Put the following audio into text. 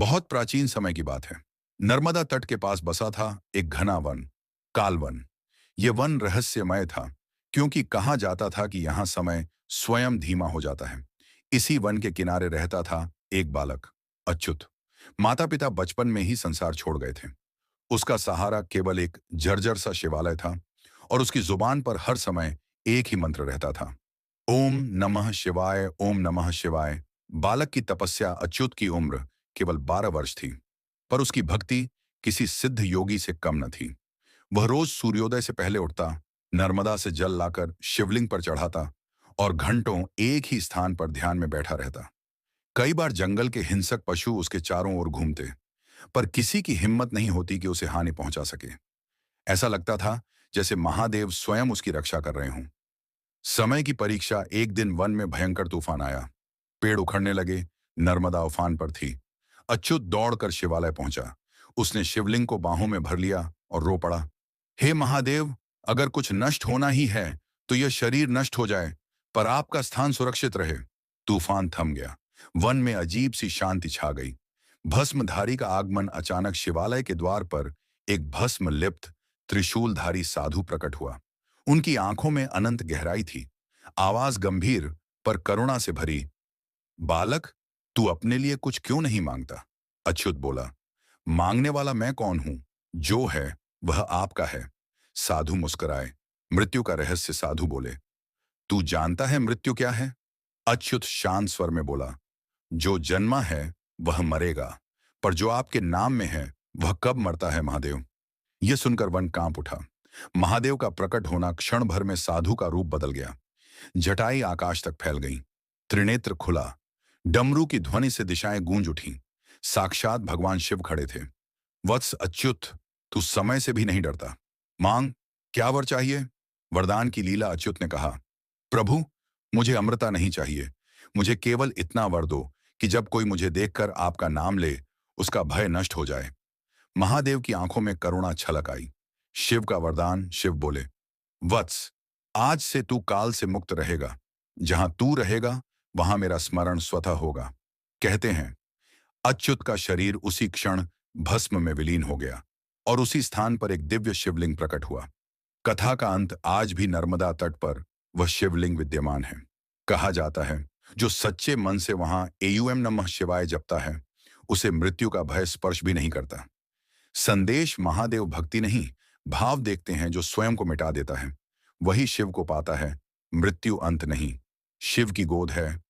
बहुत प्राचीन समय की बात है। नर्मदा तट के पास बसा था एक घना वन, कालवन। यह वन रहस्यमय था, क्योंकि कहा जाता था कि यहाँ समय स्वयं धीमा हो जाता है। इसी वन के किनारे रहता था एक बालक, अच्युत। माता पिता बचपन में ही संसार छोड़ गए थे। उसका सहारा केवल एक जर्जर सा शिवालय था, और उसकी जुबान पर हर समय एक ही मंत्र रहता था, ओम नमः शिवाय, ओम नमः शिवाय। बालक की तपस्या, अच्युत की उम्र केवल 12 वर्ष थी, पर उसकी भक्ति किसी सिद्ध योगी से कम न थी। वह रोज सूर्योदय से पहले उठता, नर्मदा से जल लाकर शिवलिंग पर चढ़ाता और घंटों एक ही स्थान पर ध्यान में बैठा रहता। कई बार जंगल के हिंसक पशु उसके चारों ओर घूमते, पर किसी की हिम्मत नहीं होती कि उसे हानि पहुंचा सके। ऐसा लगता था जैसे महादेव स्वयं उसकी रक्षा कर रहे हों। समय की परीक्षा, एक दिन वन में भयंकर तूफान आया। पेड़ उखड़ने लगे, नर्मदा उफान पर थी। अच्युत दौड़कर शिवालय पहुंचा। उसने शिवलिंग को बाहों में भर लिया और रो पड़ा, हे महादेव, अगर कुछ नष्ट होना ही है तो यह शरीर नष्ट हो जाए, पर आपका स्थान सुरक्षित रहे। तूफान थम गया। वन में अजीब सी शांति छा गई। भस्मधारी का आगमन अचानक शिवालय के द्वार पर एक भस्म लिप्त त्रिशूलधारी साधु प्रकट हुआ। उनकी आंखों में अनंत गहराई थी। आवाज गंभीर पर करुणा से भरी, बालक, तू अपने लिए कुछ क्यों नहीं मांगता? अच्युत बोला, मांगने वाला मैं कौन हूं? जो है वह आपका है। साधु मुस्कुराए। मृत्यु का रहस्य, साधु बोले, तू जानता है मृत्यु क्या है? अच्युत शांत स्वर में बोला, जो जन्मा है वह मरेगा, पर जो आपके नाम में है वह कब मरता है महादेव? यह सुनकर वन कांप उठा। महादेव का प्रकट होना क्षण भर में साधु का रूप बदल गया। जटाई आकाश तक फैल गई। त्रिनेत्र खुला। डमरू की ध्वनि से दिशाएं गूंज उठी। साक्षात भगवान शिव खड़े थे। वत्स अच्युत, तू समय से भी नहीं डरता। मांग, क्या वर चाहिए? वरदान की लीला। अच्युत ने कहा, प्रभु, मुझे अमृता नहीं चाहिए। मुझे केवल इतना वर दो कि जब कोई मुझे देखकर आपका नाम ले, उसका भय नष्ट हो जाए। महादेव की आंखों में करुणा छलक आई। शिव का वरदान। शिव बोले, वत्स, आज से तू काल से मुक्त रहेगा। जहां तू रहेगा वहां मेरा स्मरण स्वतः होगा। कहते हैं अच्युत का शरीर उसी क्षण भस्म में विलीन हो गया, और उसी स्थान पर एक दिव्य शिवलिंग प्रकट हुआ। कथा का अंत, आज भी नर्मदा तट पर वह शिवलिंग विद्यमान है। कहा जाता है जो सच्चे मन से वहां एयूएम नमः शिवाय जपता है, उसे मृत्यु का भय स्पर्श भी नहीं करता। संदेश, महादेव भक्ति नहीं, भाव देखते हैं जो स्वयं को मिटा देता है। वही शिव को पाता है। मृत्यु अंत नहीं, शिव की गोद है।